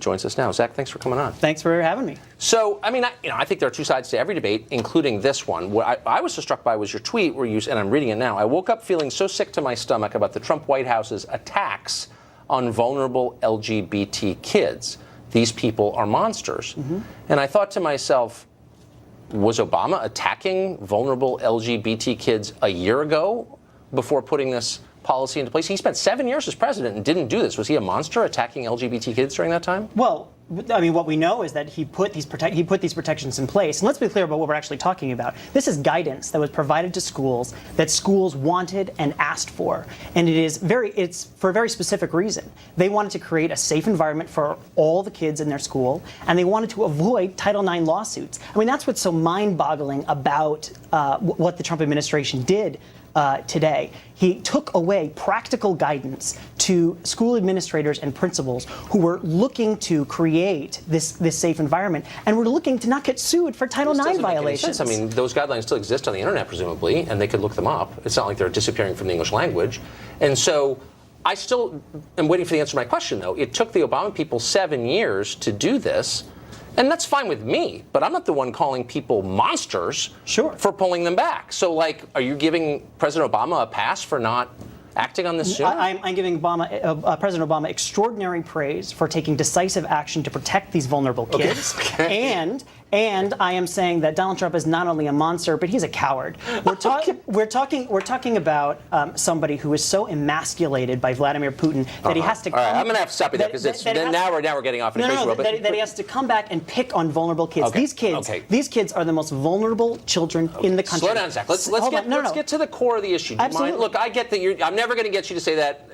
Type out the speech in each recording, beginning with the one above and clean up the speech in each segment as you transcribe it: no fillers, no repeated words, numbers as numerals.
joins us now. Zach, thanks for coming on. Thanks for having me. So, I mean, I think there are two sides to every debate, including this one. What I was so struck by was your tweet where you, and I'm reading it now, I woke up feeling so sick to my stomach about the Trump White House's attacks on vulnerable LGBT kids. These people are monsters. And I thought to myself, was Obama attacking vulnerable LGBT kids a year ago before putting this policy into place? He spent 7 years as president and didn't do this. Was he a monster attacking LGBT kids during that time? Well, I mean, what we know is that he put these protections in place. And let's be clear about what we're actually talking about. This is guidance that was provided to schools that schools wanted and asked for. And it's for a very specific reason. They wanted to create a safe environment for all the kids in their school, and they wanted to avoid Title IX lawsuits. I mean, that's what's so mind-boggling about what the Trump administration did today. He took away practical guidance to school administrators and principals who were looking to create this safe environment and were looking to not get sued for Title IX violations. I mean, those guidelines still exist on the internet, presumably, and they could look them up. It's not like they're disappearing from the English language. And so I still am waiting for the answer to my question, though. It took the Obama people 7 years to do this. And that's fine with me, but I'm not the one calling people monsters for pulling them back. So, like, are you giving President Obama a pass for not acting on this sooner? I'm giving President Obama extraordinary praise for taking decisive action to protect these vulnerable kids. And I am saying that Donald Trump is not only a monster, but he's a coward. We're talking about somebody who is so emasculated by Vladimir Putin that he has to. All right, I'm going to have to stop you there because now we're getting off in a crazy world. That he has to come back and pick on vulnerable kids. These kids are the most vulnerable children in the country. Slow down, Zach. Let's get to the core of the issue. Do you mind? Look, I get that I'm never going to get you to say that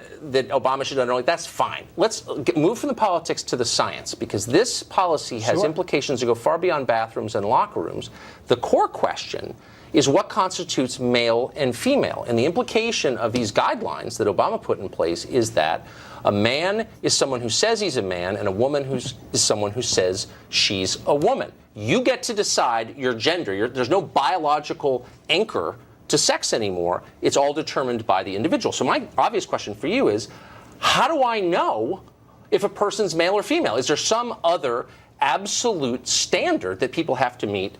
Obama should have done it. That's fine. Let's move from the politics to the science, because this policy has implications that go far beyond bathrooms and locker rooms. The core question is what constitutes male and female. And the implication of these guidelines that Obama put in place is that a man is someone who says he's a man, and a woman is someone who says she's a woman. You get to decide your gender. There's no biological anchor to sex anymore. It's all determined by the individual. So my obvious question for you is, how do I know if a person's male or female? Is there some other absolute standard that people have to meet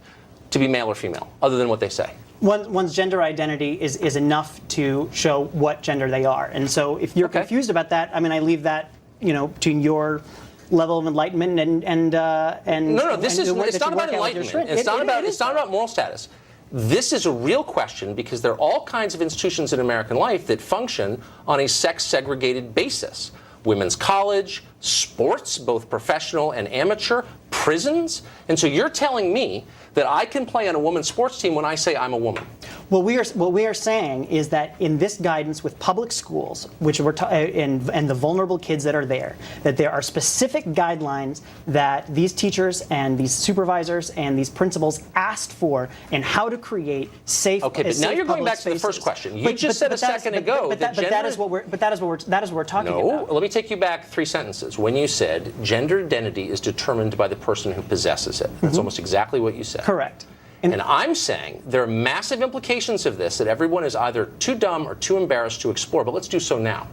to be male or female, other than what they say? One's gender identity is enough to show what gender they are. And so if you're confused about that, I mean, I leave that, to your level of enlightenment and it's not about enlightenment. It's not about moral status. This is a real question because there are all kinds of institutions in American life that function on a sex-segregated basis. Women's college, sports, both professional and amateur, prisons. And so you're telling me that I can play on a women's sports team when I say I'm a woman. What we are saying is that in this guidance with public schools, which and the vulnerable kids that are there, that there are specific guidelines that these teachers and these supervisors and these principals asked for in how to create safe. Okay, but now you're going back to the first question. You just said a second ago that that is what we're talking about. No, let me take you back 3 sentences. When you said gender identity is determined by the person who possesses it. That's almost exactly what you said. Correct. And I'm saying there are massive implications of this that everyone is either too dumb or too embarrassed to explore, but let's do so now.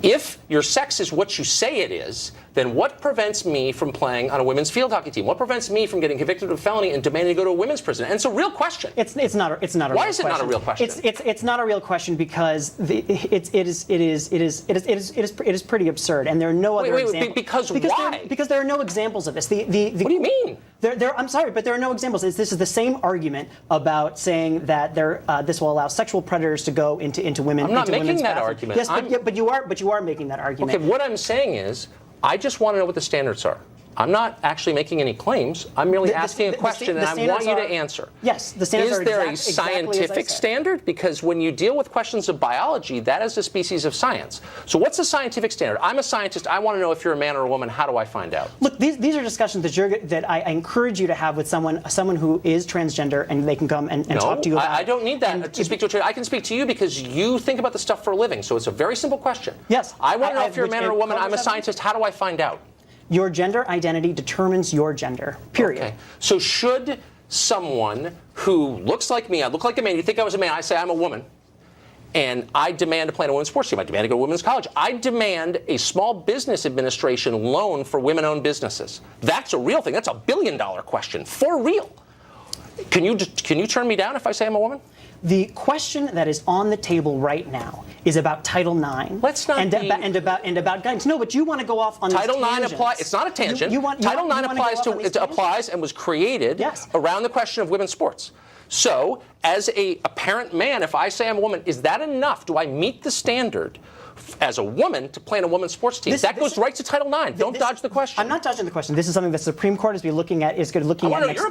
If your sex is what you say it is, then what prevents me from playing on a women's field hockey team? What prevents me from getting convicted of a felony and demanding to go to a women's prison? And it's a real question. It's not a real question. Why is it not a real question? It's not a real question because it is pretty absurd, and there are no other examples. Why? Because there are no examples of this. What do you mean? I'm sorry, but there are no examples. This is the same argument about saying that this will allow sexual predators to go into women. I'm not making that argument. Yes, but you are making that argument. Okay, what I'm saying is, I just want to know what the standards are. I'm not actually making any claims. I'm merely asking a question, and I want you to answer. Yes, the standards are Is there a scientific standard? Because when you deal with questions of biology, that is a species of science. So what's the scientific standard? I'm a scientist. I want to know if you're a man or a woman. How do I find out? Look, these are discussions that I encourage you to have with someone who is transgender, and they can come and talk to you about. I don't need that to speak to a I can speak to you because you think about this stuff for a living. So it's a very simple question. Yes. I want to know if you're a man or a woman. I'm a scientist. How do I find out? Your gender identity determines your gender, period. Okay. So should someone who looks like me, I look like a man, you think I was a man, I say I'm a woman, and I demand to play in a women's sports team, I demand to go to women's college, I demand a small business administration loan for women-owned businesses. That's a real thing. That's a billion-dollar question, for real. Can you turn me down if I say I'm a woman? The question that is on the table right now is about Title IX. Let's not and about guidance. No, but you want to go off on Title these IX applies. It's not a tangent. Title IX applies and was created around the question of women's sports. So, as a parent man, if I say I'm a woman, is that enough? Do I meet the standard as a woman to play in a women's sports team? That goes right to Title IX. Don't dodge the question. I'm not dodging the question. This is something the Supreme Court is going to be looking at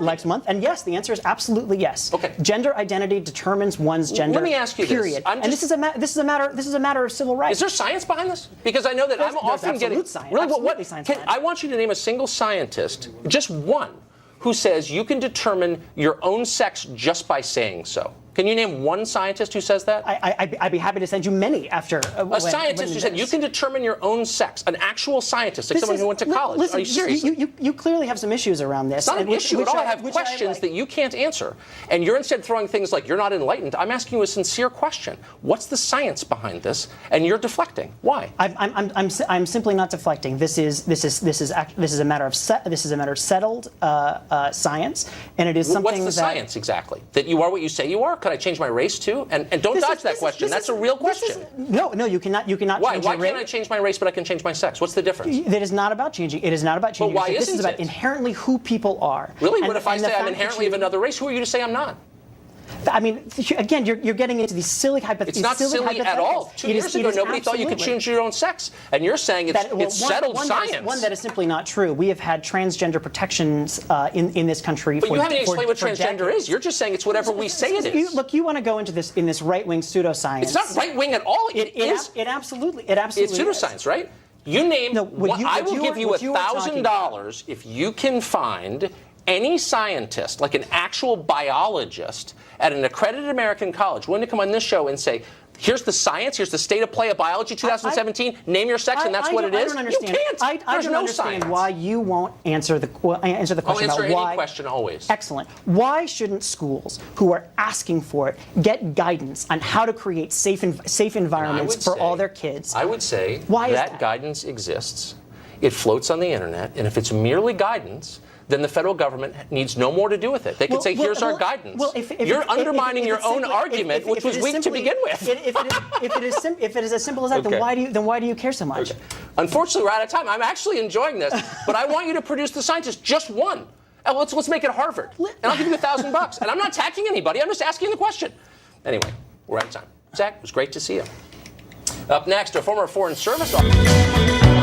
next month. And yes, the answer is absolutely yes. Okay. Gender identity determines one's gender. Let me ask you period. this. And this is a matter of civil rights. Is there science behind this? Because I know that I'm often getting science. Really, Absolutely science behind it. I want you to name a single scientist, just one, who says you can determine your own sex just by saying so. Can you name one scientist who says that? I'd be happy to send you many after. A scientist who said you can determine your own sex, an actual scientist, like someone who went to college. Listen, Are you serious? You clearly have some issues around this. It's not an issue at all. I have questions that you can't answer. And you're instead throwing things like you're not enlightened. I'm asking you a sincere question. What's the science behind this? And you're deflecting. Why? I'm simply not deflecting. This is a matter of settled science, and it is something. What's the science exactly? That you are what you say you are? Could I change my race too? And don't dodge that question. That's a real question. No, you cannot. Why? Change Why your race. can't I change my race, but I can change my sex? What's the difference? It is not about changing. It is not about changing. But why This is about isn't it? inherently who people are. Really? What if I say I'm inherently of another race? Who are you to say I'm not? I mean, again, you're getting into these silly hypotheticals. It's not silly at all. 2 years ago, nobody thought you could choose your own sex. And you're saying it's settled science. One that is simply not true. We have had transgender protections in this country but for you haven't explained what transgender decades. is. You're just saying it's whatever we say it is. Look, you want to go into this in this right-wing pseudoscience. It's not right-wing at all. It is. It absolutely It's pseudoscience, right? You name. I will give you $1,000 if you can find any scientist, like an actual biologist at an accredited American college, willing to come on this show and say, here's the science, here's the state of play of biology 2017, name your sex, and that's what it is? I don't understand. You can't. I don't understand why you won't answer the question I'll answer about why. any question always. Excellent. Why shouldn't schools who are asking for it get guidance on how to create safe environments for all their kids? I would say that guidance exists. It floats on the internet, and if it's merely guidance, then the federal government needs no more to do with it. They can say, here's our guidance. You're undermining your own argument, which was weak to begin with. If it is as simple as that, then why do you care so much? Okay. Unfortunately, we're out of time. I'm actually enjoying this, but I want you to produce the scientist, just one. And let's make it Harvard. And I'll give you $1,000. And I'm not attacking anybody. I'm just asking the question. Anyway, we're out of time. Zach, it was great to see you. Up next, a former Foreign Service officer.